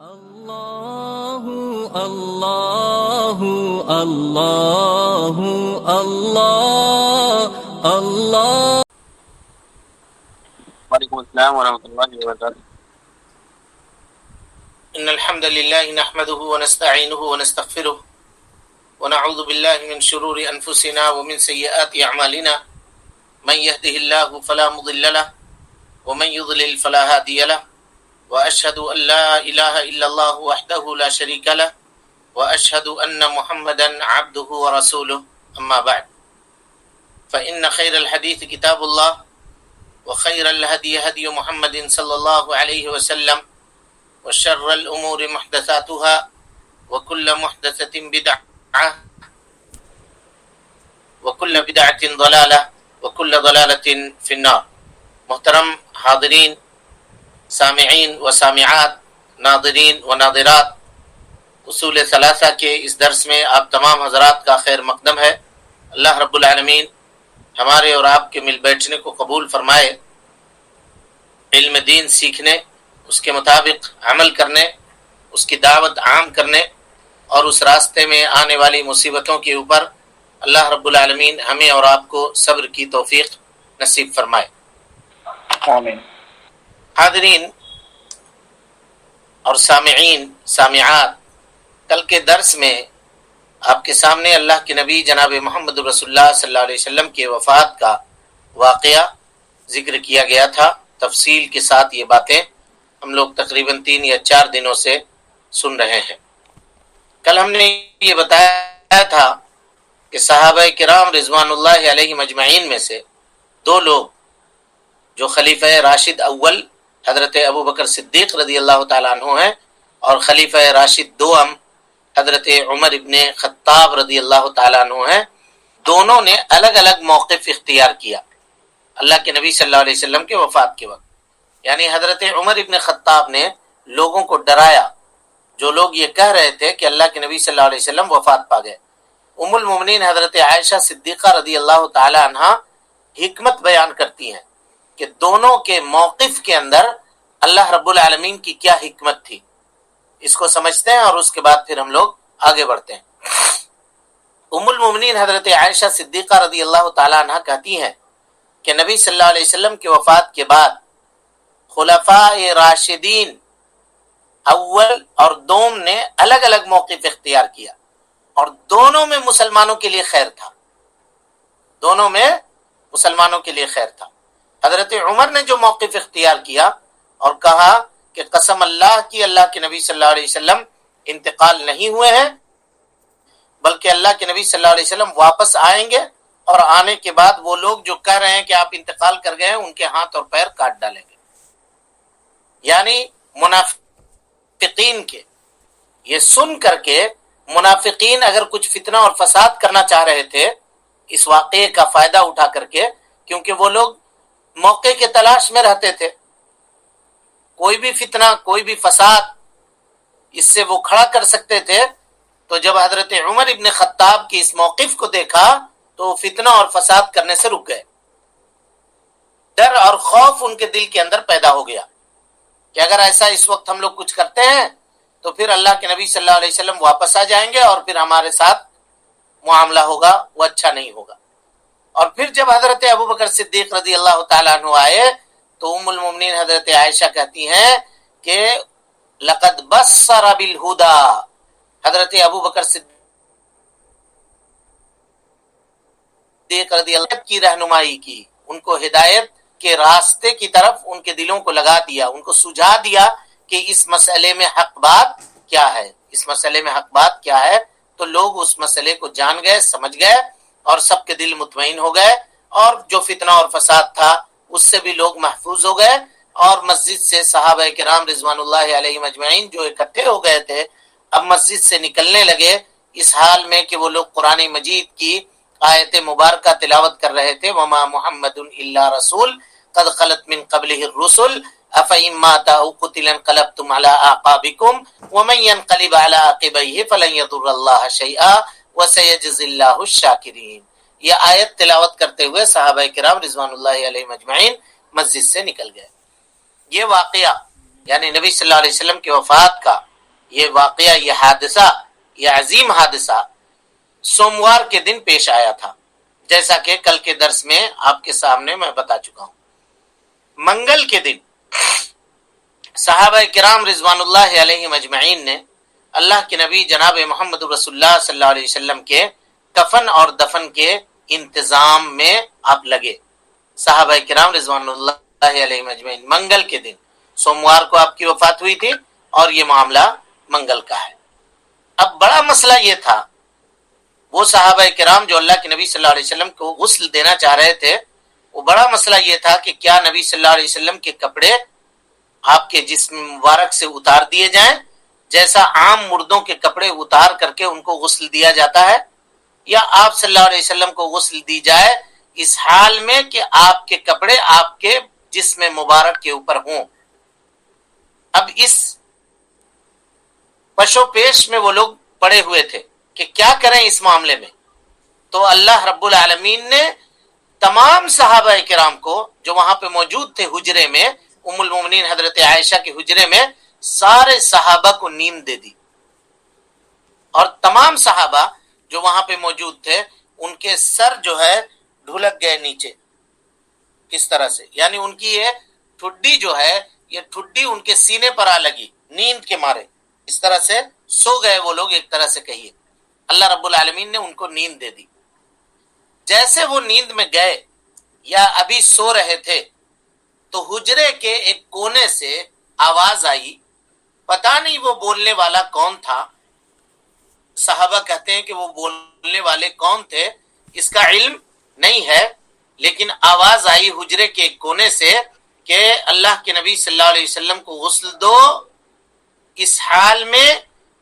اللہ اللہ اللہ اللہ اللہ. وعلیکم السلام ورحمۃ اللہ وبرکاتہ. ان الحمد لله نحمده ونستعينه ونستغفره ونعوذ بالله من شرور انفسنا ومن سيئات اعمالنا من يهده الله فلا مضل له ومن يضلل فلا هادي له واشهد ان لا اله الا الله وحده لا شريك له واشهد ان محمدا عبده ورسوله. اما بعد فان خير الحديث كتاب الله وخير الهدي هدي محمد صلى الله عليه وسلم وشر الأمور محدثاتها وكل محدثة بدعة وكل بدعة ضلالة وكل ضلالة في النار. محترم حاضرین، سامعین و سامعات، ناظرین و ناظرات، اصول ثلاثہ کے اس درس میں آپ تمام حضرات کا خیر مقدم ہے. اللہ رب العالمین ہمارے اور آپ کے مل بیٹھنے کو قبول فرمائے، علم دین سیکھنے، اس کے مطابق عمل کرنے، اس کی دعوت عام کرنے اور اس راستے میں آنے والی مصیبتوں کے اوپر اللہ رب العالمین ہمیں اور آپ کو صبر کی توفیق نصیب فرمائے. آمین. حاضرین اور سامعین سامعات، کل کے درس میں آپ کے سامنے اللہ کے نبی جناب محمد رسول اللہ صلی اللہ علیہ وسلم کے وفات کا واقعہ ذکر کیا گیا تھا. تفصیل کے ساتھ یہ باتیں ہم لوگ تقریباً 3 یا 4 دنوں سے سن رہے ہیں. کل ہم نے یہ بتایا تھا کہ صحابہ کرام رضوان اللہ علیہ مجمعین میں سے 2 لوگ جو خلیفہ راشد اول حضرت ابو بکر صدیق رضی اللہ تعالیٰ عنہ ہیں اور خلیفہ راشد دوم حضرت عمر ابن خطاب رضی اللہ تعالیٰ عنہ ہیں، دونوں نے الگ الگ موقف اختیار کیا اللہ کے نبی صلی اللہ علیہ وسلم کے وفات کے وقت. یعنی حضرت عمر ابن خطاب نے لوگوں کو ڈرایا، جو لوگ یہ کہہ رہے تھے کہ اللہ کے نبی صلی اللہ علیہ وسلم وفات پا گئے. ام المومنین حضرت عائشہ صدیقہ رضی اللہ تعالی عنہا حکمت بیان کرتی ہیں کہ دونوں کے موقف کے اندر اللہ رب العالمین کی کیا حکمت تھی. اس کو سمجھتے ہیں اور اس کے بعد پھر ہم لوگ آگے بڑھتے ہیں. ام المومنین حضرت عائشہ صدیقہ رضی اللہ تعالی عنہا کہتی ہیں کہ نبی صلی اللہ علیہ وسلم کے وفات کے بعد خلفاء راشدین اول اور دوم نے الگ الگ موقف اختیار کیا اور دونوں میں مسلمانوں کے لیے خیر تھا. دونوں میں مسلمانوں کے لیے خیر تھا. حضرت عمر نے جو موقف اختیار کیا اور کہا کہ قسم اللہ کی اللہ کے نبی صلی اللہ علیہ وسلم انتقال نہیں ہوئے ہیں، بلکہ اللہ کے نبی صلی اللہ علیہ وسلم واپس آئیں گے اور آنے کے بعد وہ لوگ جو کہہ رہے ہیں کہ آپ انتقال کر گئے ہیں ان کے ہاتھ اور پیر کاٹ ڈالیں گے. یعنی منافقین کے یہ سن کر کے منافقین اگر کچھ فتنہ اور فساد کرنا چاہ رہے تھے اس واقعے کا فائدہ اٹھا کر کے، کیونکہ وہ لوگ موقع کے تلاش میں رہتے تھے، کوئی بھی فتنہ کوئی بھی فساد اس سے وہ کھڑا کر سکتے تھے. تو جب حضرت عمر ابن خطاب کی اس موقف کو دیکھا تو فتنہ اور فساد کرنے سے رک گئے. ڈر اور خوف ان کے دل کے اندر پیدا ہو گیا کہ اگر ایسا اس وقت ہم لوگ کچھ کرتے ہیں تو پھر اللہ کے نبی صلی اللہ علیہ وسلم واپس آ جائیں گے اور پھر ہمارے ساتھ معاملہ ہوگا وہ اچھا نہیں ہوگا. اور پھر جب حضرت ابو بکر صدیق رضی اللہ تعالیٰ عنہ آئے تو ام المومنین حضرت عائشہ کہتی ہیں کہ لقد بصر بالہدی، حضرت ابو بکر صدیق رضی اللہ کی رہنمائی کی، ان کو ہدایت کے راستے کی طرف ان کے دلوں کو لگا دیا، ان کو سجھا دیا کہ اس مسئلے میں حق بات کیا ہے، اس مسئلے میں حق بات کیا ہے. تو لوگ اس مسئلے کو جان گئے، سمجھ گئے اور سب کے دل مطمئن ہو گئے اور جو فتنہ اور فساد تھا اس سے بھی لوگ محفوظ ہو گئے. اور مسجد سے صحابہ کرام رضوان اللہ علیہ مجمعین جو اکٹھے ہو گئے تھے اب مسجد سے نکلنے لگے اس حال میں کہ وہ لوگ قرآن مجید کی آیت مبارکہ تلاوت کر رہے تھے. وما محمد الا رسول قد خلت من قبله الرسل افإن مات او قتل انقلبتم على اعقابكم ومن ينقلب على عقبيه فلن يضر الله شيئا وسيجزي الله الشاكرين. یہ آیت تلاوت کرتے ہوئے صحابہ کرام رضوان اللہ علیہ مجمعین مسجد سے نکل گئے. یہ واقعہ یعنی نبی صلی اللہ علیہ وسلم کی وفات کا یہ واقعہ، یہ حادثہ، یہ عظیم حادثہ سوموار کے دن پیش آیا تھا، جیسا کہ کل کے درس میں آپ کے سامنے میں بتا چکا ہوں۔ منگل کے دن صحابہ کرام رضوان اللہ علیہم اجمعین نے اللہ کے نبی جناب محمد رسول اللہ صلی اللہ علیہ وسلم کے کفن اور دفن کے انتظام میں آپ لگے۔ صحابہ کرام رضوان اللہ علیہم اجمعین، منگل کے دن، سوموار کو آپ کی وفات ہوئی تھی اور یہ معاملہ منگل کا ہے۔ اب بڑا مسئلہ یہ تھا، وہ صحابہ کرام جو اللہ کے نبی صلی اللہ علیہ وسلم کو غسل دینا چاہ رہے تھے، وہ بڑا مسئلہ یہ تھا کہ کیا نبی صلی اللہ علیہ وسلم کے کپڑے آپ کے جسم مبارک سے اتار دیے جائیں، جیسا عام مردوں کے کپڑے اتار کر کے ان کو غسل دیا جاتا ہے، یا آپ صلی اللہ علیہ وسلم کو غسل دی جائے اس حال میں کہ آپ کے کپڑے آپ کے جسم مبارک کے اوپر ہوں۔ اب اس پشو پیش میں وہ لوگ پڑے ہوئے تھے کہ کیا کریں اس معاملے میں۔ تو اللہ رب العالمین نے تمام صحابہ کرام کو جو وہاں پہ موجود تھے حجرے میں، ام المومنین حضرت عائشہ کے حجرے میں، سارے صحابہ کو نیند دے دی، اور تمام صحابہ جو وہاں پہ موجود تھے ان کے سر جو ہے ڈھلک گئے نیچے اس طرح سے، یعنی ان کی یہ ٹھڈی جو ہے، یہ ٹھڈی ان کے سینے پر آ لگی نیند کے مارے، اس طرح سے سو گئے وہ لوگ، ایک طرح سے کہیے اللہ رب العالمین نے ان کو نیند دے دی۔ جیسے وہ نیند میں گئے یا ابھی سو رہے تھے تو حجرے کے ایک کونے سے آواز آئی، پتہ نہیں وہ بولنے والا کون تھا۔ صحابہ کہتے ہیں کہ وہ بولنے والے کون تھے اس کا علم نہیں ہے، لیکن آواز آئی حجرے کے ایک کونے سے کہ اللہ کے نبی صلی اللہ علیہ وسلم کو غسل دو اس حال میں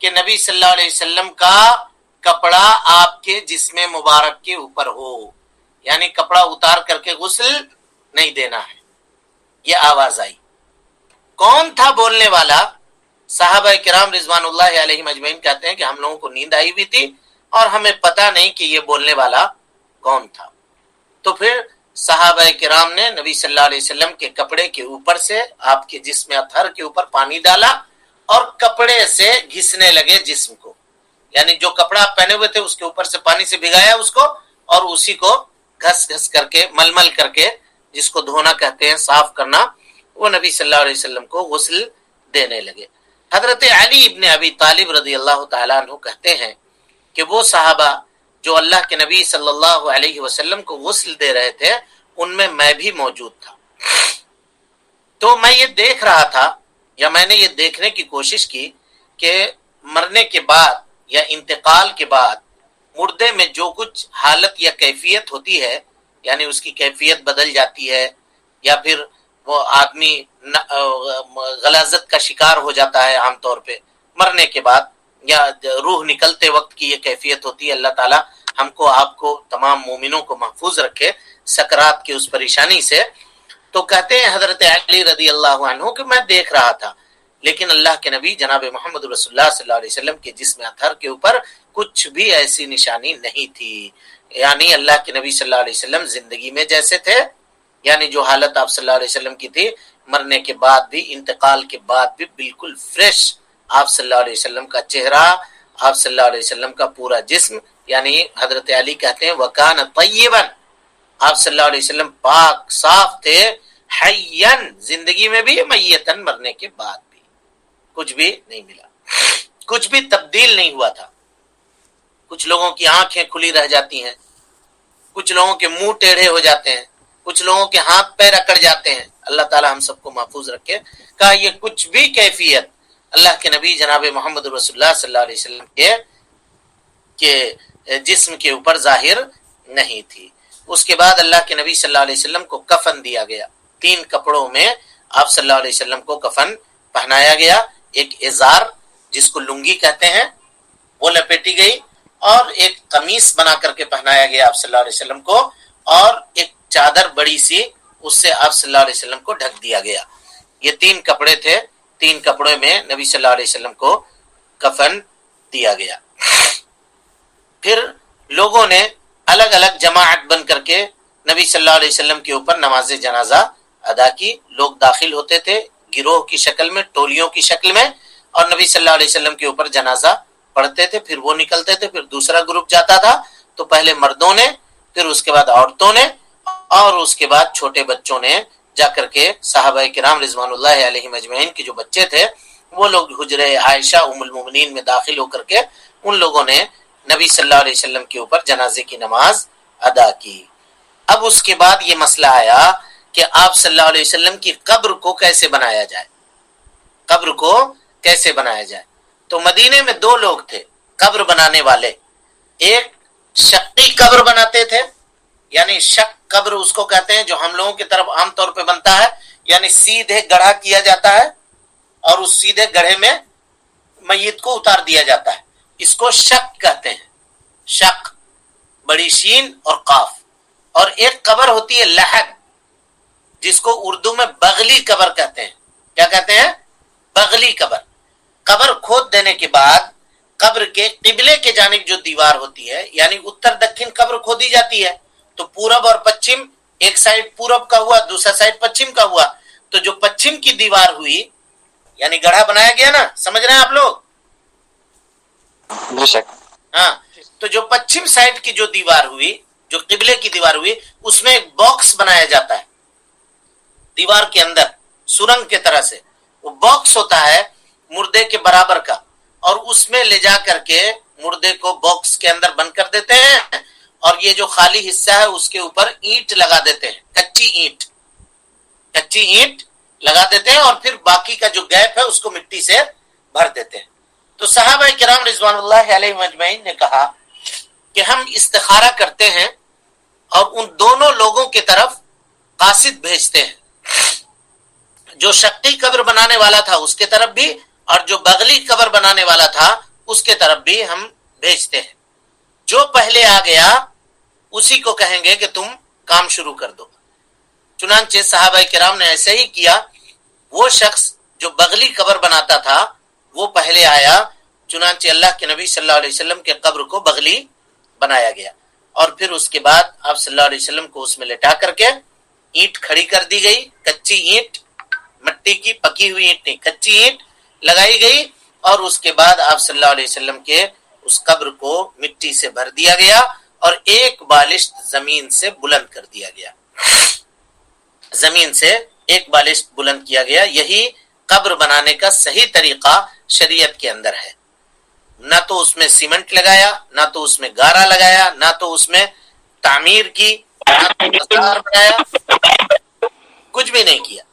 کہ نبی صلی اللہ علیہ وسلم کا کپڑا آپ کے جسم مبارک کے اوپر ہو، یعنی کپڑا اتار کر کے غسل نہیں دینا ہے۔ یہ آواز آئی، کون تھا بولنے والا؟ صحابہ کرام رضوان اللہ علیہ مجمعین کہتے ہیں کہ ہم لوگوں کو نیند آئی ہوئی تھی اور ہمیں پتہ نہیں کہ یہ بولنے والا کون تھا۔ تو پھر صحابہ کرام نے نبی صلی اللہ علیہ وسلم کے کپڑے کے اوپر سے آپ کے جسم اطہر کے اوپر پانی ڈالا اور کپڑے سے گھسنے لگے جسم کو، یعنی جو کپڑا آپ پہنے ہوئے تھے اس کے اوپر سے پانی سے بھگایا اس کو، اور اسی کو گھس گھس کر کے مل کر کے، جس کو دھونا کہتے ہیں، صاف کرنا، وہ نبی صلی اللہ علیہ وسلم کو غسل دینے لگے۔ حضرت علی ابن ابی طالب رضی اللہ تعالیٰ عنہ کہتے ہیں کہ وہ صحابہ جو اللہ کے نبی صلی اللہ علیہ وسلم کو غسل دے رہے تھے ان میں میں بھی موجود تھا۔ تو میں یہ دیکھ رہا تھا، یا میں نے یہ دیکھنے کی کوشش کی کہ مرنے کے بعد یا انتقال کے بعد مردے میں جو کچھ حالت یا کیفیت ہوتی ہے، یعنی اس کی کیفیت بدل جاتی ہے، یا پھر وہ آدمی غلاظت کا شکار ہو جاتا ہے عام طور پہ مرنے کے بعد، یا روح نکلتے وقت کی یہ کیفیت ہوتی ہے۔ اللہ تعالیٰ ہم کو، آپ کو، تمام مومنوں کو محفوظ رکھے سکرات کی اس پریشانی سے۔ تو کہتے ہیں حضرت علی رضی اللہ عنہ کہ میں دیکھ رہا تھا، لیکن اللہ کے نبی جناب محمد رسول اللہ صلی اللہ علیہ وسلم کے جسم اطہر کے اوپر کچھ بھی ایسی نشانی نہیں تھی، یعنی اللہ کے نبی صلی اللہ علیہ وسلم زندگی میں جیسے تھے، یعنی جو حالت آپ صلی اللہ علیہ وسلم کی تھی، مرنے کے بعد بھی، انتقال کے بعد بھی بالکل فریش آپ صلی اللہ علیہ وسلم کا چہرہ، آپ صلی اللہ علیہ وسلم کا پورا جسم، یعنی حضرت علی کہتے ہیں وَكَانَ طَيِّبًا، آپ صلی اللہ علیہ وسلم پاک صاف تھے، حیّن، زندگی میں بھی، میتن، مرنے کے بعد بھی کچھ بھی نہیں ملا، کچھ بھی تبدیل نہیں ہوا تھا۔ کچھ لوگوں کی آنکھیں کھلی رہ جاتی ہیں، کچھ لوگوں کے منہ ٹیڑھے ہو جاتے ہیں، کچھ لوگوں کے ہاتھ پیر اکڑ جاتے ہیں۔ اللہ تعالی ہم سب کو محفوظ رکھے۔ کہا یہ کچھ بھی کیفیت اللہ کے نبی جناب محمد رسول اللہ صلی اللہ علیہ وسلم کے جسم کے اوپر ظاہر نہیں تھی۔ اس کے بعد اللہ کے نبی صلی اللہ علیہ وسلم کو کفن دیا گیا، 3 کپڑوں میں آپ صلی اللہ علیہ وسلم کو کفن پہنایا گیا۔ ایک ازار جس کو لنگی کہتے ہیں وہ لپیٹی گئی، اور ایک قمیص بنا کر کے پہنایا گیا آپ صلی اللہ علیہ وسلم کو، اور ایک چادر بڑی سی اس سے آپ صلی اللہ علیہ وسلم کو ڈھک دیا گیا۔ یہ 3 کپڑے تھے، 3 کپڑے میں نبی صلی اللہ علیہ وسلم کو کفن دیا گیا۔ پھر لوگوں نے الگ الگ جماعت بن کر کے نبی صلی اللہ علیہ وسلم کے اوپر نماز جنازہ ادا کی۔ لوگ داخل ہوتے تھے گروہ کی شکل میں، ٹولیوں کی شکل میں، اور نبی صلی اللہ علیہ وسلم کے اوپر جنازہ پڑھتے تھے. پھر وہ نکلتے تھے, پھر دوسرا گروپ جاتا تھا, تو پہلے مردوں نے, پھر اس کے بعد عورتوں نے, اور اس کے بعد چھوٹے بچوں نے جا کر کے صحابہ کرام رضوان اللہ علیہم اجمعین کے جو بچے تھے وہ لوگ حجرہ عائشہ ام المؤمنین میں داخل ہو کر کے ان لوگوں نے نبی صلی اللہ علیہ وسلم کے اوپر جنازے کی نماز ادا کی. اب اس کے بعد یہ مسئلہ آیا کہ آپ صلی اللہ علیہ وسلم کی قبر کو کیسے بنایا جائے, قبر کو کیسے بنایا جائے. تو مدینے میں دو لوگ تھے قبر بنانے والے. ایک شقی قبر بناتے تھے, یعنی شق قبر اس کو کہتے ہیں جو ہم لوگوں کی طرف عام طور پہ بنتا ہے, یعنی سیدھے گڑھا کیا جاتا ہے اور اس سیدھے گڑھے میں میت کو اتار دیا جاتا ہے. اس کو شق کہتے ہیں, شق, بڑی شین اور قاف. اور ایک قبر ہوتی ہے لحد, جس کو اردو میں بغلی قبر کہتے ہیں. کیا کہتے ہیں؟ بغلی قبر. قبر کھود دینے کے بعد قبر کے قبلے کے جانب جو دیوار ہوتی ہے, یعنی اتر دکھن قبر کھودی جاتی ہے, تو پورب اور پچھم, ایک سائڈ پورب کا ہوا دوسرا سائڈ پچھم کا ہوا, تو جو پچھم کی دیوار ہوئی یعنی گڑھا بنایا گیا نا, سمجھ رہے ہیں آپ لوگ؟ بے شک. ہاں, تو جو پچھم سائڈ کی جو دیوار ہوئی, جو قبلے کی دیوار ہوئی, اس میں ایک باکس بنایا جاتا ہے دیوار کے اندر سرنگ کے طرح سے. وہ باکس ہوتا ہے مردے کے برابر کا, اور اس میں لے جا کر کے مردے کو باکس کے اندر بند کر دیتے ہیں, اور یہ جو خالی حصہ ہے اس کے اوپر اینٹ لگا دیتے ہیں, کچی اینٹ لگا دیتے ہیں, اور پھر باقی کا جو گیپ ہے اس کو مٹی سے بھر دیتے ہیں. تو صحابہ کرام رضوان اللہ علیہم اجمعین نے کہا کہ ہم استخارہ کرتے ہیں اور ان دونوں لوگوں کی طرف قاصد بھیجتے ہیں, جو شقی قبر بنانے والا تھا اس کے طرف بھی, اور جو بغلی قبر بنانے والا تھا اس کے طرف بھی ہم بھیجتے ہیں. جو پہلے آ گیا اسی کو کہیں گے کہ تم کام شروع کر دو. چنانچہ صحابہ کرام نے ایسے ہی کیا. وہ شخص جو بغلی قبر بناتا تھا وہ پہلے آیا, چنانچہ اللہ کے نبی صلی اللہ علیہ وسلم کے قبر کو بغلی بنایا گیا, اور پھر اس کے بعد آپ صلی اللہ علیہ وسلم کو اس میں لٹا کر کے اینٹ کھڑی کر دی گئی, کچی اینٹ, مٹی کی پکی ہوئی اینٹ نہیں, کچی اینٹ لگائی گئی, اور اس کے بعد آپ صلی اللہ علیہ وسلم کے اس قبر کو مٹی سے بھر دیا گیا اور ایک بالشت زمین سے بلند کر دیا گیا, زمین سے ایک بالشت بلند کیا گیا. یہی قبر بنانے کا صحیح طریقہ شریعت کے اندر ہے. نہ تو اس میں سیمنٹ لگایا, نہ تو اس میں گارا لگایا, نہ تو اس میں تعمیر کی, نہ تو مزار بنایا, کچھ بھی نہیں کیا.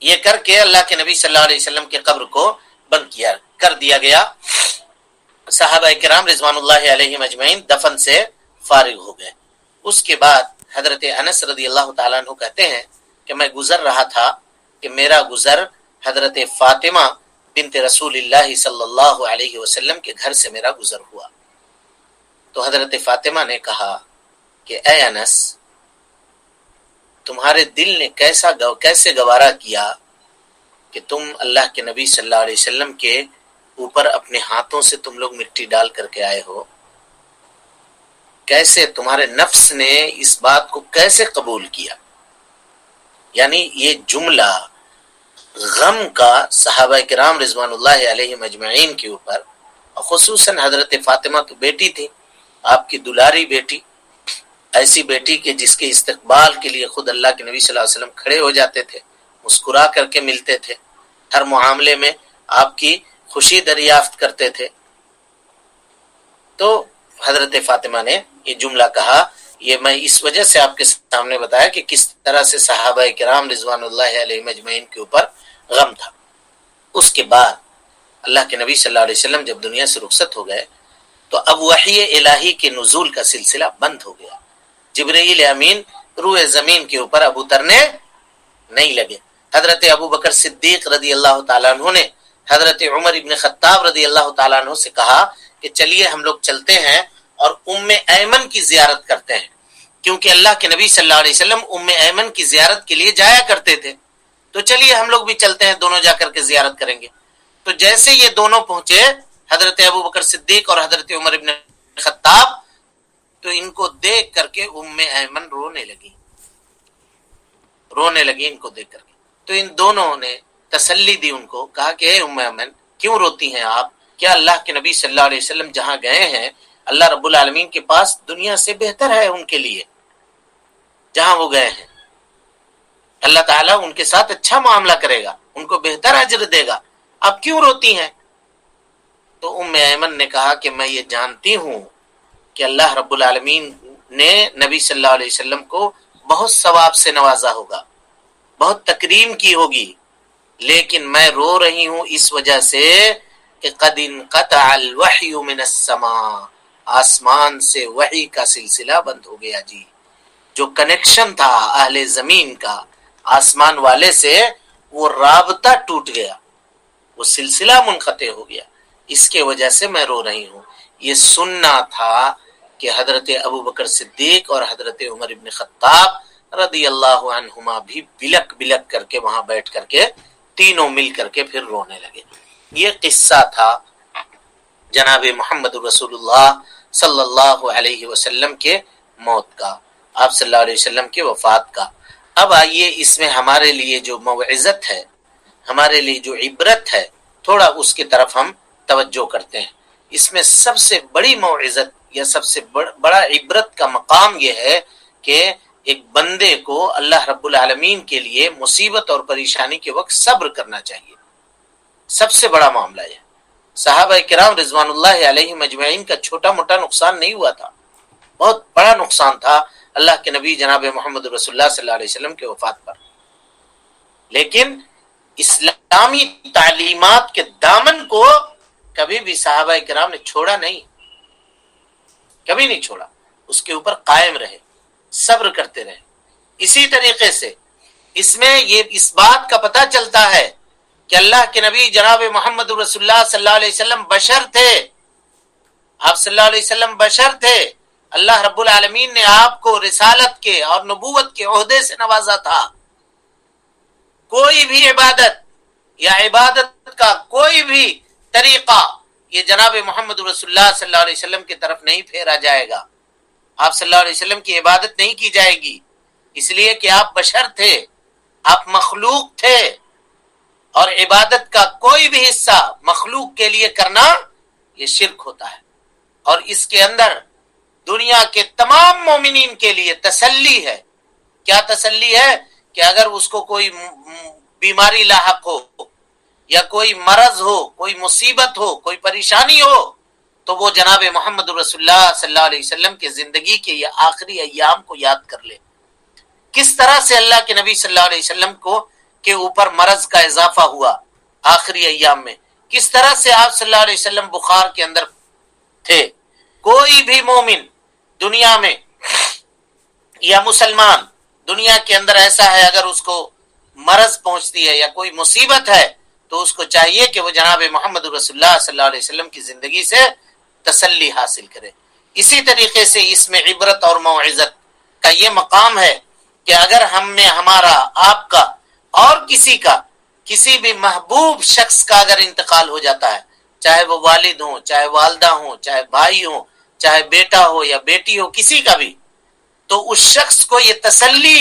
یہ کر کے اللہ کے نبی صلی اللہ علیہ وسلم کے قبر کو بند کر دیا گیا. صحابہ کرام رضوان اللہ علیہم اجمعین دفن سے فارغ ہو گئے. اس کے بعد حضرت انس رضی اللہ تعالیٰ عنہ کہتے ہیں کہ میں گزر رہا تھا کہ میرا گزر حضرت فاطمہ بنت رسول اللہ صلی اللہ علیہ وسلم کے گھر سے میرا گزر ہوا. تو حضرت فاطمہ نے کہا کہ اے انس, تمہارے دل نے کیسے گوارا کیا کہ تم اللہ کے نبی صلی اللہ علیہ وسلم کے اوپر اپنے ہاتھوں سے تم لوگ مٹی ڈال کر کے آئے ہو, کیسے تمہارے نفس نے اس بات کو کیسے قبول کیا. یعنی یہ جملہ غم کا صحابہ کرام رضوان اللہ علیہم اجمعین کے اوپر, خصوصاً حضرت فاطمہ تو بیٹی تھی, آپ کی دلاری بیٹی, ایسی بیٹی کہ جس کے استقبال کے لیے خود اللہ کے نبی صلی اللہ علیہ وسلم کھڑے ہو جاتے تھے, مسکرا کر کے ملتے تھے, ہر معاملے میں آپ کی خوشی دریافت کرتے تھے. تو حضرت فاطمہ نے یہ جملہ کہا. یہ میں اس وجہ سے آپ کے سامنے بتایا کہ کس طرح سے صحابہ کرام رضوان اللہ علیہ مجمعین کے اوپر غم تھا. اس کے بعد اللہ کے نبی صلی اللہ علیہ وسلم جب دنیا سے رخصت ہو گئے تو اب وحی الہی کے نزول کا سلسلہ بند ہو گیا. جبرائیل امین روح زمین کے اوپر اب اترنے نہیں لگے. حضرت ابو بکر صدیق رضی اللہ تعالیٰ عنہ نے حضرت عمر ابن خطاب رضی اللہ تعالیٰ عنہ سے کہا کہ چلیے ہم لوگ چلتے ہیں اور ام ایمن کی زیارت کرتے ہیں, کیونکہ اللہ کے نبی صلی اللہ علیہ وسلم ام ایمن کی زیارت کے لیے جایا کرتے تھے. تو چلیے ہم لوگ بھی چلتے ہیں, دونوں جا کر کے زیارت کریں گے. تو جیسے یہ دونوں پہنچے, حضرت ابو بکر صدیق اور حضرت عمر ابن خطاب, تو ان کو دیکھ کر کے ام ایمن رونے لگی ان کو دیکھ کر کے. تو ان دونوں نے تسلی دی ان کو، کہا کہ اے ام ایمن کیوں روتی ہیں آپ؟ کیا اللہ کے نبی صلی اللہ علیہ وسلم جہاں گئے ہیں اللہ رب العالمین کے پاس دنیا سے بہتر ہے ان کے لیے، جہاں وہ گئے ہیں اللہ تعالیٰ ان کے ساتھ اچھا معاملہ کرے گا، ان کو بہتر اجر دے گا، اب کیوں روتی ہیں؟ تو ام ایمن نے کہا کہ میں یہ جانتی ہوں کہ اللہ رب العالمین نے نبی صلی اللہ علیہ وسلم کو بہت ثواب سے نوازا ہوگا، بہت تکریم کی ہوگی، لیکن میں رو رہی ہوں اس وجہ سے کہ قد انقطع الوحی من السماء، آسمان سے وحی کا سلسلہ بند ہو گیا جی، جو کنیکشن تھا اہل زمین کا آسمان والے سے وہ رابطہ ٹوٹ گیا، وہ سلسلہ منقطع ہو گیا، اس کے وجہ سے میں رو رہی ہوں۔ یہ سننا تھا کہ حضرت ابوبکر صدیق اور حضرت عمر ابن خطاب رضی اللہ عنہما بھی بلک بلک کر کے وہاں بیٹھ کر کے تینوں مل کر کے پھر رونے لگے۔ یہ قصہ تھا جناب محمد رسول اللہ صلی اللہ علیہ وسلم کے موت کا، آپ صلی اللہ علیہ وسلم کے وفات کا۔ اب آئیے اس میں ہمارے لیے جو موعظت ہے، ہمارے لیے جو عبرت ہے، تھوڑا اس کی طرف ہم توجہ کرتے ہیں۔ اس میں سب سے بڑی موعظت یا سب سے بڑا عبرت کا مقام یہ ہے کہ ایک بندے کو اللہ رب العالمین کے لیے مصیبت اور پریشانی کے وقت صبر کرنا چاہیے۔ سب سے بڑا معاملہ ہے، صحابہ کرام رضوان اللہ علیہم اجمعین کا چھوٹا موٹا نقصان نہیں ہوا تھا، بہت بڑا نقصان تھا اللہ کے نبی جناب محمد رسول اللہ صلی اللہ علیہ وسلم کے وفات پر، لیکن اسلامی تعلیمات کے دامن کو کبھی بھی صحابہ کرام نے چھوڑا نہیں، کبھی نہیں چھوڑا، اس کے اوپر قائم رہے، صبر کرتے رہے۔ اسی طریقے سے اس میں یہ اس بات کا پتہ چلتا ہے کہ اللہ کے نبی جناب محمد رسول اللہ صلی اللہ علیہ وسلم بشر تھے، آپ صلی اللہ علیہ وسلم بشر تھے، اللہ رب العالمین نے آپ کو رسالت کے اور نبوت کے عہدے سے نوازا تھا۔ کوئی بھی عبادت یا عبادت کا کوئی بھی طریقہ یہ جناب محمد رسول اللہ صلی اللہ علیہ وسلم کی طرف نہیں پھیرا جائے گا، آپ صلی اللہ علیہ وسلم کی عبادت نہیں کی جائے گی، اس لیے کہ آپ بشر تھے، آپ مخلوق تھے، اور عبادت کا کوئی بھی حصہ مخلوق کے لیے کرنا یہ شرک ہوتا ہے۔ اور اس کے اندر دنیا کے تمام مومنین کے لیے تسلی ہے۔ کیا تسلی ہے؟ کہ اگر اس کو کوئی بیماری لاحق ہو یا کوئی مرض ہو، کوئی مصیبت ہو، کوئی پریشانی ہو، تو وہ جناب محمد رسول اللہ صلی اللہ علیہ وسلم کی زندگی کے یہ آخری ایام کو یاد کر لے، کس طرح سے اللہ کے نبی صلی اللہ علیہ وسلم کے اوپر مرض کا اضافہ ہوا آخری ایام میں، کس طرح سے آپ صلی اللہ علیہ وسلم بخار کے اندر تھے۔ کوئی بھی مومن دنیا میں یا مسلمان دنیا کے اندر ایسا ہے، اگر اس کو مرض پہنچتی ہے یا کوئی مصیبت ہے تو اس کو چاہیے کہ وہ جناب محمد رسول اللہ صلی اللہ علیہ وسلم کی زندگی سے تسلی حاصل کرے۔ اسی طریقے سے اس میں عبرت اور موعظت کا یہ مقام ہے کہ اگر ہم میں ہمارا، آپ کا اور کسی بھی محبوب شخص کا اگر انتقال ہو جاتا ہے، چاہے وہ والد ہوں، چاہے والدہ ہوں، چاہے بھائی ہوں، چاہے بیٹا ہو یا بیٹی ہو، کسی کا بھی، تو اس شخص کو یہ تسلی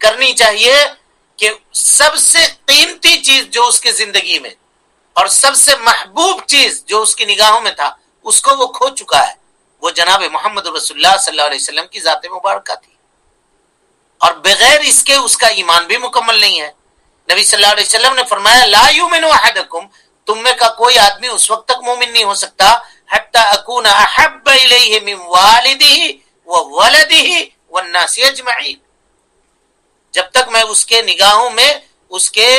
کرنی چاہیے کہ سب سے قیمتی چیز جو اس کی زندگی میں اور سب سے محبوب چیز جو اس کی نگاہوں میں تھا، اس کو وہ کھو چکا ہے، وہ جناب محمد رسول اللہ صلی اللہ علیہ وسلم کی ذات مبارکہ تھی، اور بغیر اس کے اس کا ایمان بھی مکمل نہیں ہے۔ نبی صلی اللہ علیہ وسلم نے فرمایا لا یؤمن احدکم، تم میں کا کوئی آدمی اس وقت تک مومن نہیں ہو سکتا حتی اکون احب الیہ من والدہ وولدہ والناس اجمعین، جب تک میں اس کے نگاہوں میں اس کے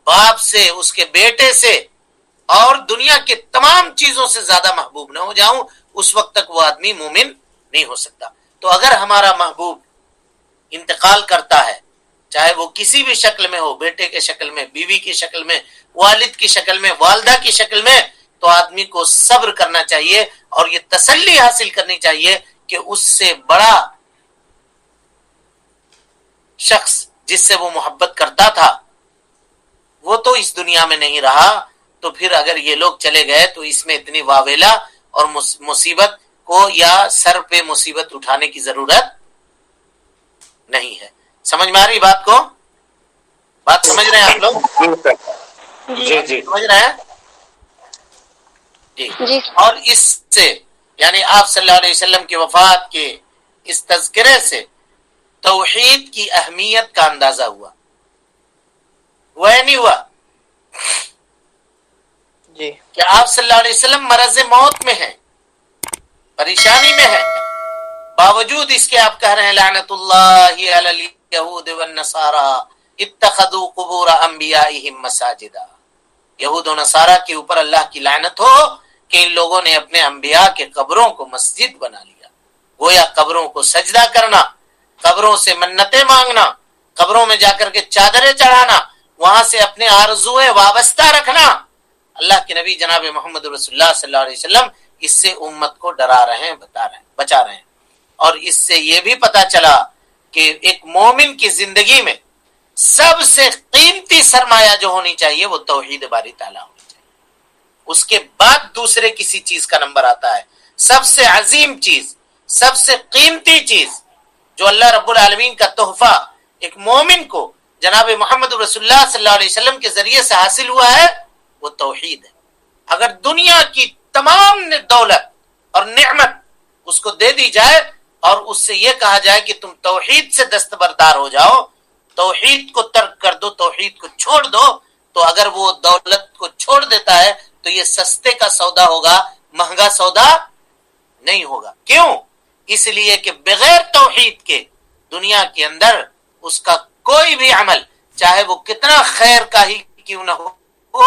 باپ سے، اس کے بیٹے سے اور دنیا کے تمام چیزوں سے زیادہ محبوب نہ ہو جاؤں، اس وقت تک وہ آدمی مومن نہیں ہو سکتا۔ تو اگر ہمارا محبوب انتقال کرتا ہے، چاہے وہ کسی بھی شکل میں ہو، بیٹے کے شکل میں، بیوی کی شکل میں، والد کی شکل میں، والدہ کی شکل میں، تو آدمی کو صبر کرنا چاہیے اور یہ تسلی حاصل کرنی چاہیے کہ اس سے بڑا شخص جس سے وہ محبت کرتا تھا وہ تو اس دنیا میں نہیں رہا، تو پھر اگر یہ لوگ چلے گئے تو اس میں اتنی واویلا اور مصیبت کو یا سر پہ مصیبت اٹھانے کی ضرورت نہیں ہے۔ سمجھ میں آ رہی بات کو؟ بات سمجھ رہے ہیں آپ لوگ؟ جی جی سمجھ رہے ہیں جی؟ جی اور اس سے یعنی آپ صلی اللہ علیہ وسلم کی وفات کے اس تذکرے سے توحید کی اہمیت کا اندازہ ہوا نہیں ہوا جی کہ آپ صلی اللہ علیہ وسلم مرض موت میں ہیں، پریشانی میں ہیں، باوجود اس کے آپ کہہ رہے ہیں لعنت اللہ علی الیہود والنصارى اتخذوا قبور انبیائہم مساجدا، یہود و نصارہ کے اوپر اللہ کی لعنت ہو کہ ان لوگوں نے اپنے انبیاء کے قبروں کو مسجد بنا لیا. گویا قبروں کو سجدہ کرنا، قبروں سے منتیں مانگنا، قبروں میں جا کر کے چادریں چڑھانا، وہاں سے اپنے آرزوئیں وابستہ رکھنا، اللہ کے نبی جناب محمد رسول اللہ صلی اللہ علیہ وسلم اس سے امت کو ڈرا رہے ہیں، بچا رہے ہیں. اور اس سے یہ بھی پتا چلا کہ ایک مومن کی زندگی میں سب سے قیمتی سرمایہ جو ہونی چاہیے وہ توحید باری تعالیٰ ہونی چاہیے. اس کے بعد دوسرے کسی چیز کا نمبر آتا ہے. سب سے عظیم چیز، سب سے قیمتی چیز جو اللہ رب العالمین کا تحفہ ایک مومن کو جناب محمد رسول اللہ صلی اللہ علیہ وسلم کے ذریعے سے حاصل ہوا ہے وہ توحید ہے. اگر دنیا کی تمام دولت اور نعمت اس کو دے دی جائے اور اس سے یہ کہا جائے کہ تم توحید سے دستبردار ہو جاؤ، توحید کو ترک کر دو، توحید کو چھوڑ دو، تو اگر وہ دولت کو چھوڑ دیتا ہے تو یہ سستے کا سودا ہوگا، مہنگا سودا نہیں ہوگا. کیوں؟ اس لیے کہ بغیر توحید کے دنیا کے اندر اس کا کوئی بھی عمل چاہے وہ کتنا خیر کا ہی کیوں نہ ہو وہ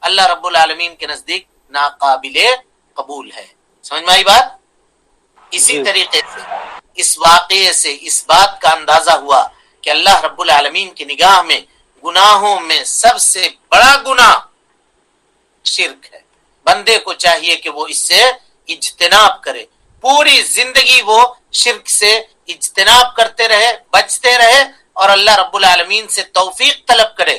اللہ رب العالمین کے نزدیک ناقابل قبول ہے. سمجھ میں آئی بات؟ اسی طریقے سے اس واقعے سے اس بات کا اندازہ ہوا کہ اللہ رب العالمین کی نگاہ میں گناہوں میں سب سے بڑا گناہ شرک ہے. بندے کو چاہیے کہ وہ اس سے اجتناب کرے، پوری زندگی وہ شرک سے اجتناب کرتے رہے، بچتے رہے، اور اللہ رب العالمین سے توفیق طلب کرے،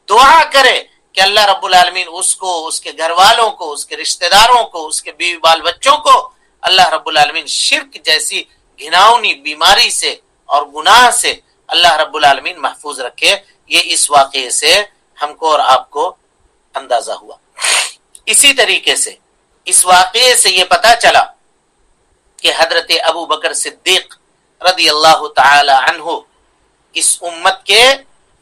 دعا کرے کہ اللہ رب العالمین اس کو، اس کے گھر والوں کو، اس کے رشتہ داروں کو، اس کے بیوی بال بچوں کو اللہ رب العالمین شرک جیسی گھناؤنی بیماری سے اور گناہ سے اللہ رب العالمین محفوظ رکھے. یہ اس واقعے سے ہم کو اور آپ کو اندازہ ہوا. اسی طریقے سے اس واقعے سے یہ پتا چلا کہ حضرت ابو بکر صدیق رضی اللہ تعالی عنہ اس امت کے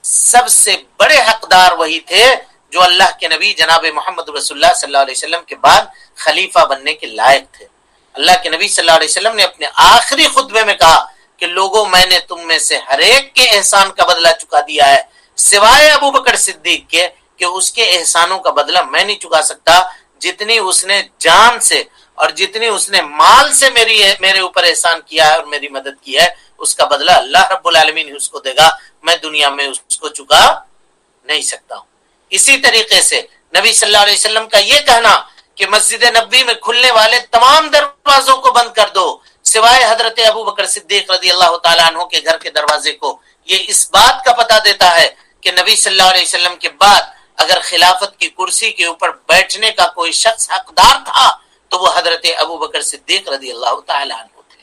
سب سے بڑے حقدار وہی تھے جو اللہ کے نبی جناب محمد رسول اللہ صلی اللہ علیہ وسلم کے بعد خلیفہ بننے کے لائق تھے. اللہ کے نبی صلی اللہ علیہ وسلم نے اپنے آخری خطبے میں کہا کہ لوگوں میں نے تم میں سے ہر ایک کے احسان کا بدلہ چکا دیا ہے سوائے ابو بکر صدیق کے، کہ اس کے احسانوں کا بدلہ میں نہیں چکا سکتا. جتنی اس نے جان سے اور جتنی اس نے مال سے میرے اوپر احسان کیا ہے اور میری مدد کی ہے، اس کا بدلہ اللہ رب العالمین ہی اس کو دے گا، میں دنیا میں اس کو چکا نہیں سکتا ہوں. اسی طریقے سے نبی صلی اللہ علیہ وسلم کا یہ کہنا کہ مسجد نبوی میں کھلنے والے تمام دروازوں کو بند کر دو سوائے حضرت ابو بکر صدیق رضی اللہ تعالیٰ عنہ کے گھر کے دروازے کو، یہ اس بات کا پتہ دیتا ہے کہ نبی صلی اللہ علیہ وسلم کے بعد اگر خلافت کی کرسی کے اوپر بیٹھنے کا کوئی شخص حقدار تھا تو وہ حضرت ابو بکر صدیق رضی اللہ تعالیٰ عنہ تھے.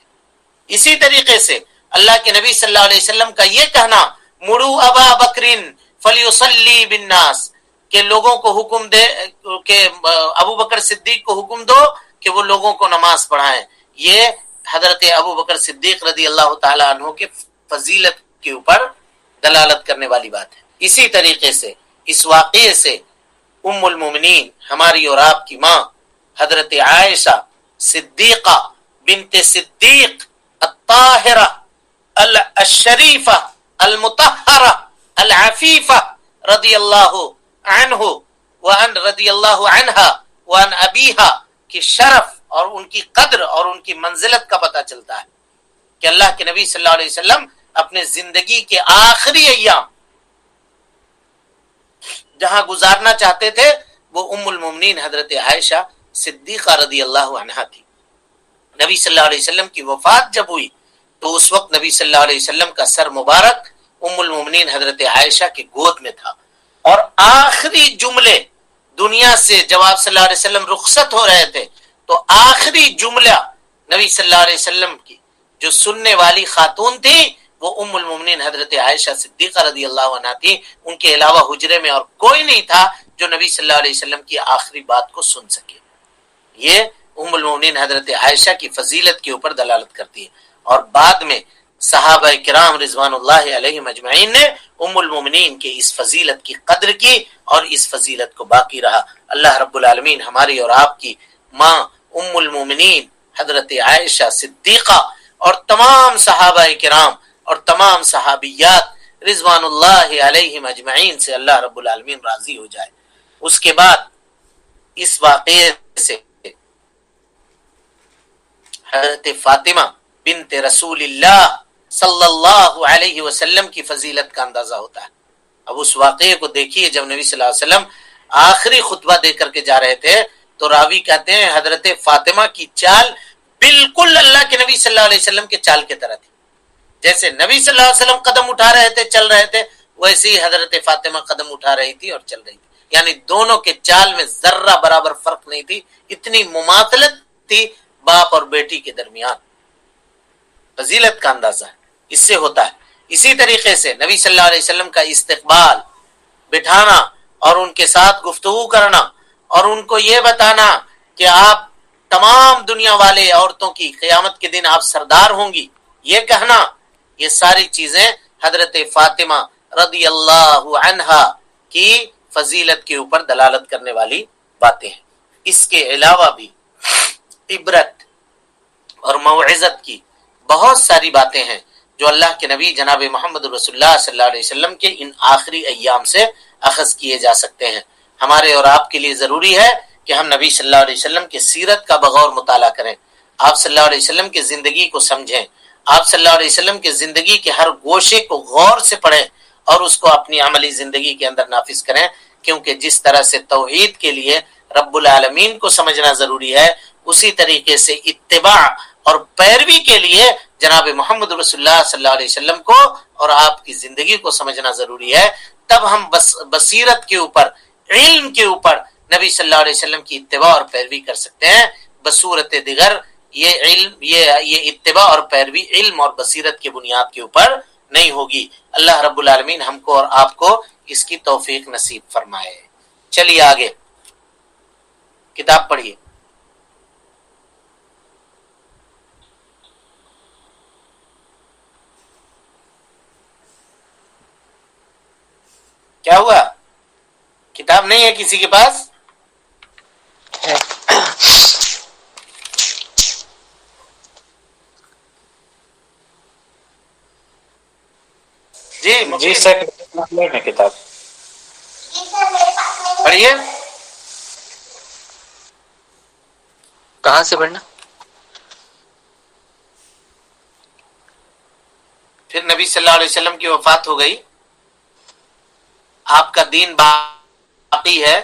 اسی طریقے سے اللہ کے نبی صلی اللہ علیہ وسلم کا یہ کہنا مرو ابا بکرین فلیصلی بالناس، کہ لوگوں کو حکم دے کہ ابو بکر صدیق کو حکم دو کہ وہ لوگوں کو نماز پڑھائیں، یہ حضرت ابو بکر صدیق رضی اللہ تعالیٰ عنہ کے فضیلت کے اوپر دلالت کرنے والی بات ہے. اسی طریقے سے اس واقعے سے ام المومنین ہماری اور آپ کی ماں حضرت عائشہ صدیقہ بنت صدیق الطاہرہ الشریفہ المطہرہ العفیفہ رضی اللہ عنہ وعن رضی اللہ عنہا وعن ابیہا کی شرف اور ان کی قدر اور ان کی منزلت کا پتہ چلتا ہے کہ اللہ کے نبی صلی اللہ علیہ وسلم اپنے زندگی کے آخری ایام جہاں گزارنا چاہتے تھے وہ ام المومنین حضرت عائشہ صدیقہ رضی اللہ عنہا تھی. نبی صلی اللہ علیہ وسلم کی وفات جب ہوئی تو اس وقت نبی صلی اللہ علیہ وسلم کا سر مبارک ام المومنین حضرت عائشہ کی گود میں تھا، اور آخری جملے دنیا سے جب آپ صلی اللہ علیہ وسلم رخصت ہو رہے تھے تو آخری جملہ نبی صلی اللہ علیہ وسلم کی جو سننے والی خاتون تھی وہ ام المومنین حضرت عائشہ صدیقہ رضی اللہ عنہا تھی. ان کے علاوہ حجرے میں اور کوئی نہیں تھا جو نبی صلی اللہ علیہ وسلم کی آخری بات کو سن سکے. یہ ام المومنین حضرت عائشہ کی فضیلت کے اوپر دلالت کرتی ہے. اور بعد میں صحابہ کرام رضوان اللہ علیہم اجمعین نے ام المومنین کے اس فضیلت کی قدر کی اور اس فضیلت کو باقی رہا. اللہ رب العالمین ہماری اور آپ کی ماں ام المومنین حضرت عائشہ صدیقہ اور تمام صحابہ کرام اور تمام صحابیات رضوان اللہ علیہم اجمعین سے اللہ رب العالمین راضی ہو جائے. اس کے بعد اس واقعے سے حضرت فاطمہ بنت رسول اللہ صلی اللہ علیہ وسلم کی فضیلت کا اندازہ ہوتا ہے. اب اس واقعے کو دیکھیے، جب نبی صلی اللہ علیہ وسلم آخری خطبہ دے کر کے جا رہے تھے تو راوی کہتے ہیں حضرت فاطمہ کی چال بالکل اللہ کے نبی صلی اللہ علیہ وسلم کے چال کی طرح تھی. جیسے نبی صلی اللہ علیہ وسلم قدم اٹھا رہے تھے، چل رہے تھے، ویسے ہی حضرت فاطمہ قدم اٹھا رہی تھی اور چل رہی تھی. یعنی دونوں کے چال میں ذرہ برابر فرق نہیں تھی، اتنی مماثلت تھی باپ اور بیٹی کے درمیان. فضیلت کا اندازہ اس سے ہوتا ہے. اسی طریقے سے نبی صلی اللہ علیہ وسلم کا استقبال، بٹھانا اور ان کے ساتھ گفتگو کرنا اور ان کو یہ بتانا کہ آپ تمام دنیا والے عورتوں کی قیامت کے دن آپ سردار ہوں گی، یہ کہنا، یہ ساری چیزیں حضرت فاطمہ رضی اللہ عنہا کی فضیلت کے اوپر دلالت کرنے والی باتیں ہیں. اس کے علاوہ بھی عبرت اور موعظت کی بہت ساری باتیں ہیں جو اللہ کے نبی جناب محمد رسول اللہ صلی اللہ علیہ وسلم کے ان آخری ایام سے اخذ کیے جا سکتے ہیں. ہمارے اور آپ کے لیے ضروری ہے کہ ہم نبی صلی اللہ علیہ وسلم کے سیرت کا بغور مطالعہ کریں، آپ صلی اللہ علیہ وسلم کی زندگی کو سمجھیں، آپ صلی اللہ علیہ وسلم کے زندگی کے ہر گوشے کو غور سے پڑھیں اور اس کو اپنی عملی زندگی کے اندر نافذ کریں. کیونکہ جس طرح سے توحید کے لیے رب العالمین کو سمجھنا ضروری ہے، اسی طریقے سے اتباع اور پیروی کے لیے جناب محمد رسول اللہ صلی اللہ علیہ وسلم کو اور آپ کی زندگی کو سمجھنا ضروری ہے. تب ہم بصیرت کے اوپر، علم کے اوپر نبی صلی اللہ علیہ وسلم کی اتباع اور پیروی کر سکتے ہیں. بصورت دیگر یہ علم، یہ اتباع اور پیروی علم اور بصیرت کی بنیاد کے اوپر نہیں ہوگی. اللہ رب العالمین ہم کو اور آپ کو اس کی توفیق نصیب فرمائے. چلیے آگے کتاب پڑھیے. کیا ہوا؟ کتاب نہیں ہے کسی کے پاس؟ جی سر میں کتاب پڑھیے. کہاں سے پڑھنا؟ پھر نبی صلی اللہ علیہ وسلم کی وفات ہو گئی، آپ کا دین باقی ہے.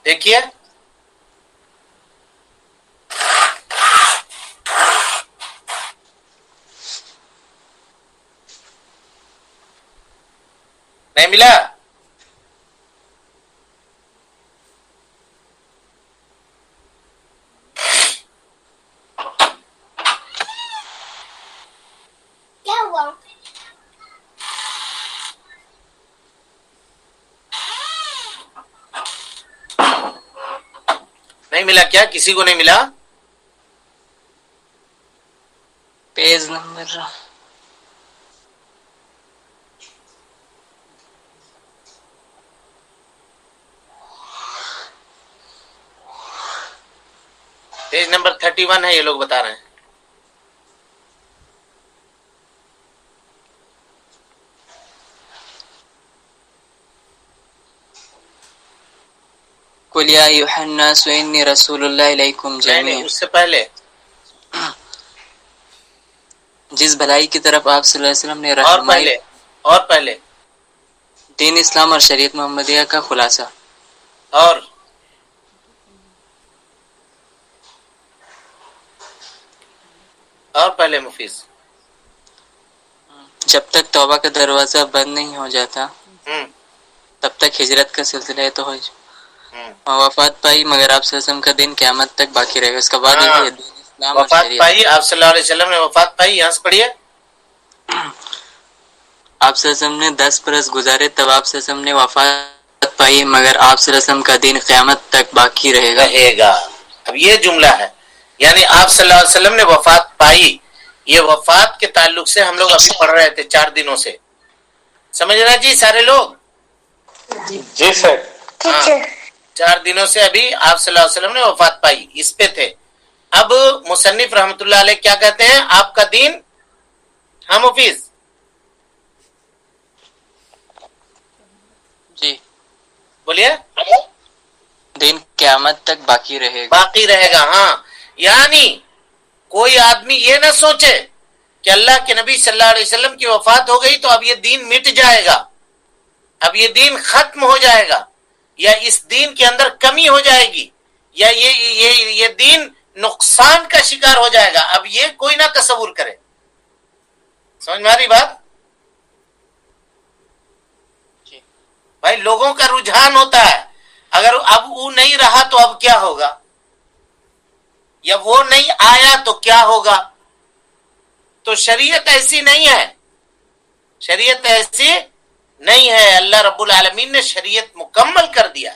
دیکھیے نہیں ملا؟ کیا ہوا؟ نہیں ملا کیا؟ کسی کو نہیں ملا؟ پیج نمبر پیج نمبر 31 ہے، یہ لوگ بتا رہے ہیں. قل یا ایھا الناس انی رسول اللہ الیکم نہیں جمیعا. اس سے پہلے جس بھلائی کی طرف آپ صلی اللہ علیہ وسلم نے اور رہنمائی، پہلے اور پہلے دین اسلام اور شریعت محمدیہ کا خلاصہ. اور پہلے مفیز جب تک توبہ کا دروازہ بند نہیں ہو جاتا تب تک ہجرت کا سلسلہ تو وفات پائی، مگر آپ صلی اللہ علیہ وسلم کا دین قیامت تک باقی رہے گا. اس کا بعد یہ ہے دین اسلام اور وفات شریعت. پائی، آپ صلی اللہ علیہ وسلم نے وفات پائی. یہاں سے پڑھیے. آپ صلی اللہ علیہ وسلم نے 10 برس گزارے تب آپ صلی اللہ علیہ وسلم نے وفات پائی، مگر آپ صلی اللہ علیہ وسلم کا دین قیامت تک باقی رہے گا. رہے گا. اب یہ جملہ ہے، یعنی آپ صلی اللہ علیہ وسلم نے وفات پائی. یہ وفات کے تعلق سے ہم لوگ ابھی پڑھ رہے تھے 4 دنوں سے. سمجھ رہے جی سارے لوگ؟ جی سر. ہاں، 4 دنوں سے ابھی آپ صلی اللہ علیہ وسلم نے وفات پائی، اس پہ تھے. اب مصنف رحمت اللہ علیہ کیا کہتے ہیں؟ آپ کا دین، ہاں مفیظ جی، بولیے. دین قیامت تک باقی رہے گا. باقی رہے گا. ہاں، یعنی کوئی آدمی یہ نہ سوچے کہ اللہ کے نبی صلی اللہ علیہ وسلم کی وفات ہو گئی تو اب یہ دین مٹ جائے گا، اب یہ دین ختم ہو جائے گا، یا اس دین کے اندر کمی ہو جائے گی، یا یہ دین نقصان کا شکار ہو جائے گا. اب یہ کوئی نہ تصور کرے. سمجھ میں آ رہی بات؟ جی. بھائی لوگوں کا رجحان ہوتا ہے، اگر اب وہ نہیں رہا تو اب کیا ہوگا، یا وہ نہیں آیا تو کیا ہوگا. تو شریعت ایسی نہیں ہے، شریعت ایسی نہیں ہے. اللہ رب العالمین نے شریعت مکمل کر دیا،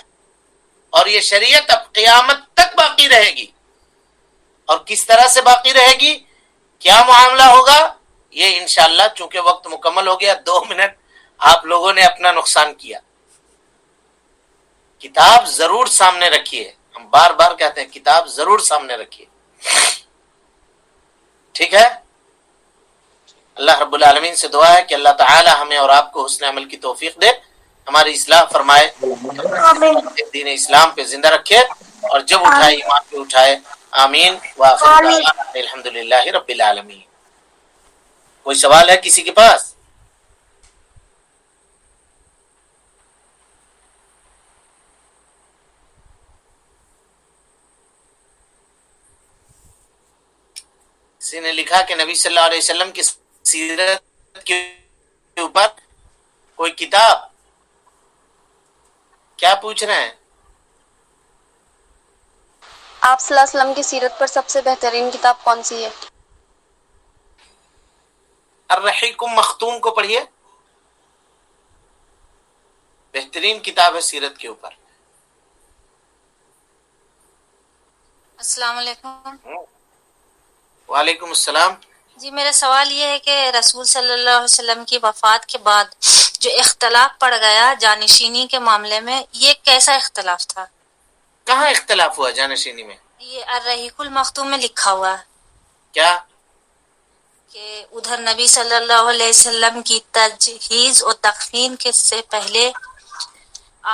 اور یہ شریعت اب قیامت تک باقی رہے گی. اور کس طرح سے باقی رہے گی، کیا معاملہ ہوگا، یہ انشاءاللہ، چونکہ وقت مکمل ہو گیا. 2 منٹ آپ لوگوں نے اپنا نقصان کیا. کتاب ضرور سامنے رکھیے، ہم بار بار کہتے ہیں کتاب ضرور سامنے رکھیے. ٹھیک ہے؟ اللہ رب العالمین سے دعا ہے کہ اللہ تعالی ہمیں اور آپ کو حسن عمل کی توفیق دے، ہماری اصلاح فرمائے، دین اسلام پہ زندہ رکھے، اور جب اٹھائے ایمان پہ اٹھائے. آمین. وآخر دعوانا الحمدللہ رب العالمین. کوئی سوال ہے کسی کے پاس؟ کسی نے لکھا کہ نبی صلی اللہ علیہ وسلم کی سیرت کے اوپر کوئی کتاب، کیا پوچھ رہے ہیں؟ آپ صلی اللہ علیہ وسلم کی سیرت پر سب سے بہترین کتاب کون سی ہے؟ الرحیق مختوم کو پڑھیے، بہترین کتاب ہے سیرت کے اوپر. السلام علیکم. وعلیکم السلام. جی میرا سوال یہ ہے کہ رسول صلی اللہ علیہ وسلم کی وفات کے بعد جو اختلاف پڑ گیا جانشینی کے معاملے میں، یہ کیسا اختلاف تھا؟ کہاں اختلاف ہوا جانشینی میں؟ یہ الرحیق المختوم میں لکھا ہوا ہے کیا؟ کہ ادھر نبی صلی اللہ علیہ وسلم کی تجہیز و تکفین کے سے پہلے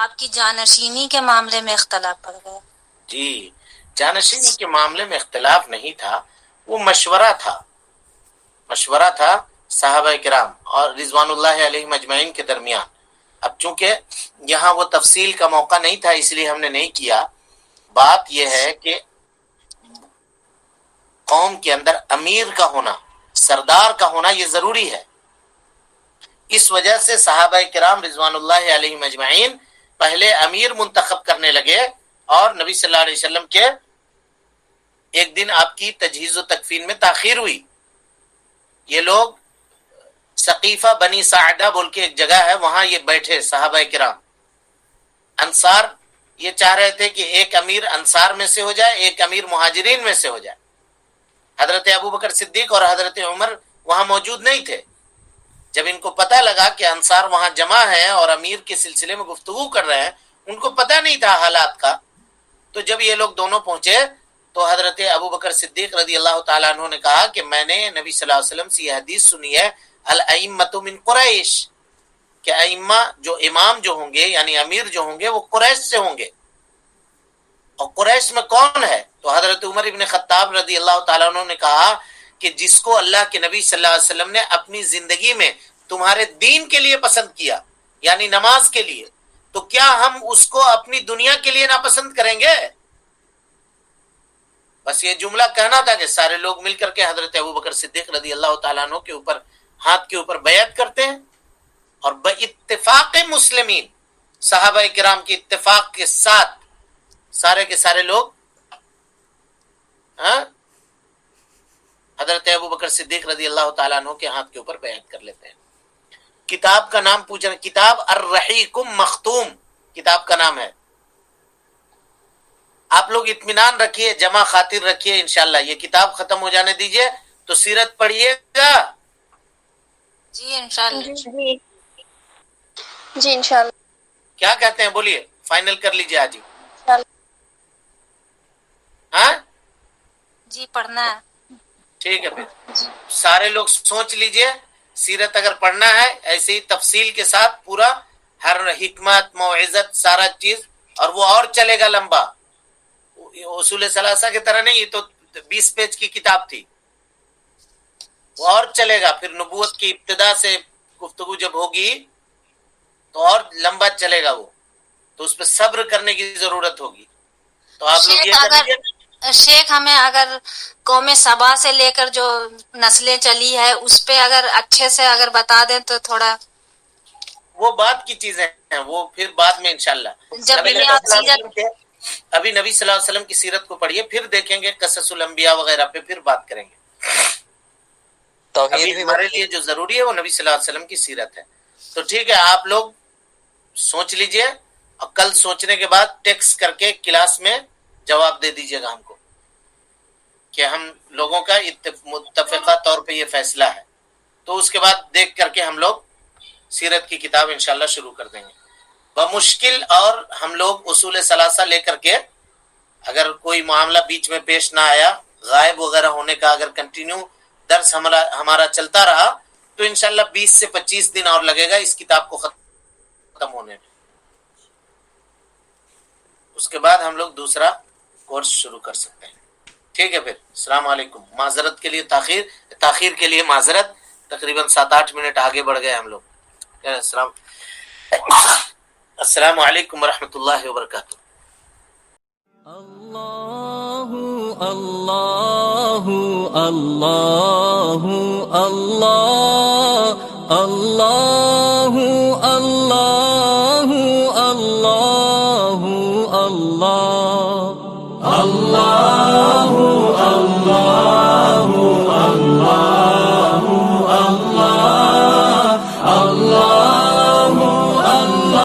آپ کی جانشینی کے معاملے میں اختلاف پڑ گیا. جی، جانشینی کے معاملے میں اختلاف نہیں تھا، وہ مشورہ تھا، مشورہ تھا صحابہ کرام اور رضوان اللہ علیہ مجمعین کے درمیان. اب چونکہ یہاں وہ تفصیل کا موقع نہیں تھا اس لیے ہم نے نہیں کیا. بات یہ ہے کہ قوم کے اندر امیر کا ہونا، سردار کا ہونا یہ ضروری ہے. اس وجہ سے صحابہ کرام رضوان اللہ علیہ مجمعین پہلے امیر منتخب کرنے لگے، اور نبی صلی اللہ علیہ وسلم کے ایک دن آپ کی تجہیز و تکفین میں تاخیر ہوئی. یہ لوگ سقیفہ بنی ساعدہ بول کے ایک جگہ ہے، وہاں یہ بیٹھے صحابہ کرام. انصار یہ چاہ رہے تھے کہ ایک امیر انصار میں سے ہو جائے، ایک امیر مہاجرین میں سے ہو جائے. حضرت ابوبکر صدیق اور حضرت عمر وہاں موجود نہیں تھے. جب ان کو پتہ لگا کہ انصار وہاں جمع ہیں اور امیر کے سلسلے میں گفتگو کر رہے ہیں، ان کو پتہ نہیں تھا حالات کا، تو جب یہ لوگ دونوں پہنچے تو حضرت ابوبکر صدیق رضی اللہ تعالیٰ عنہ نے کہا کہ میں نے نبی صلی اللہ علیہ وسلم سے یہ حدیث سنی ہے، الائمۃ من قریش، کہ ائمہ جو امام جو ہوں گے یعنی امیر جو ہوں گے وہ قریش سے ہوں گے. اور قریش میں کون ہے؟ تو حضرت عمر ابن خطاب رضی اللہ تعالیٰ عنہ نے کہا کہ جس کو اللہ کے نبی صلی اللہ علیہ وسلم نے اپنی زندگی میں تمہارے دین کے لیے پسند کیا، یعنی نماز کے لیے، تو کیا ہم اس کو اپنی دنیا کے لیے ناپسند کریں گے؟ بس یہ جملہ کہنا تھا کہ سارے لوگ مل کر کے حضرت ابوبکر صدیق رضی اللہ تعالیٰ عنہ کے اوپر ہاتھ کے اوپر بیعت کرتے ہیں، اور باتفاق مسلمین صحابہ کرام کے اتفاق کے ساتھ سارے کے سارے لوگ حضرت ابو بکر صدیق رضی اللہ تعالیٰ عنہ کے ہاتھ کے اوپر بیعت کر لیتے ہیں. کتاب کا نام پوچھ رہے ہیں, کتاب الرحیق مختوم کتاب کا نام ہے. آپ لوگ اطمینان رکھیے, جمع خاطر رکھیے, انشاءاللہ یہ کتاب ختم ہو جانے دیجئے تو سیرت پڑھیے گا. جی انشاءاللہ. جی انشاءاللہ. کیا کہتے ہیں بولیے, فائنل کر لیجئے آج ہی. انشاءاللہ. ہاں جی پڑھنا ہے. ٹھیک ہے, پھر سارے لوگ سوچ لیجئے, سیرت اگر پڑھنا ہے ایسے ہی تفصیل کے ساتھ پورا, ہر حکمت موعظت سارا چیز, اور وہ اور چلے گا لمبا, اصول ثلاثہ کی طرح نہیں, یہ تو 20 پیج کی کتاب تھی, وہ اور چلے گا. پھر نبوت کی ابتدا سے گفتگو جب ہوگی تو اور لمبا چلے گا وہ, تو اس پہ صبر کرنے کی ضرورت ہوگی. تو آپ لوگ یہ کر لیجیے. شیخ ہمیں اگر قوم سبا سے لے کر جو نسلیں چلی ہے اس پہ اگر اچھے سے اگر بتا دیں تو تھوڑا, وہ بعد کی چیزیں ہیں, وہ پھر بعد میں انشاءاللہ. جب نبی بھی صلی آپ اللہ علیہ سیرت وسلم کے, ابھی نبی صلی اللہ علیہ وسلم کی سیرت کو پڑھیے, پھر دیکھیں گے قصص الانبیاء وغیرہ پہ پھر بات کریں گے. ابھی ہمارے لیے جو ضروری ہے وہ نبی صلی اللہ علیہ وسلم کی سیرت ہے. تو ٹھیک ہے, آپ لوگ سوچ لیجئے, اور کل سوچنے کے بعد ٹیکسٹ کر کے کلاس میں جواب دے دیجئے گا ہم کو کہ ہم لوگوں کا متفقہ طور پہ یہ فیصلہ ہے. تو اس کے بعد دیکھ کر کے ہم لوگ سیرت کی کتاب انشاءاللہ شروع کر دیں گے بمشکل. اور ہم لوگ اصول ثلاثہ لے کر کے, اگر کوئی معاملہ بیچ میں پیش نہ آیا, غائب وغیرہ ہونے کا اگر کنٹینیو درس ہمارا چلتا رہا تو انشاءاللہ 20 سے 25 دن اور لگے گا اس کتاب کو ختم ہونے میں. اس کے بعد ہم لوگ دوسرا کورس شروع کر سکتے ہیں. ٹھیک ہے, پھر السلام علیکم. معذرت کے لیے تاخیر کے لیے معذرت, تقریباً 7-8 منٹ آگے بڑھ گئے ہم لوگ. السلام علیکم ورحمۃ اللہ وبرکاتہ. اللہ اللہ اللہ اللہ اللہ اللہ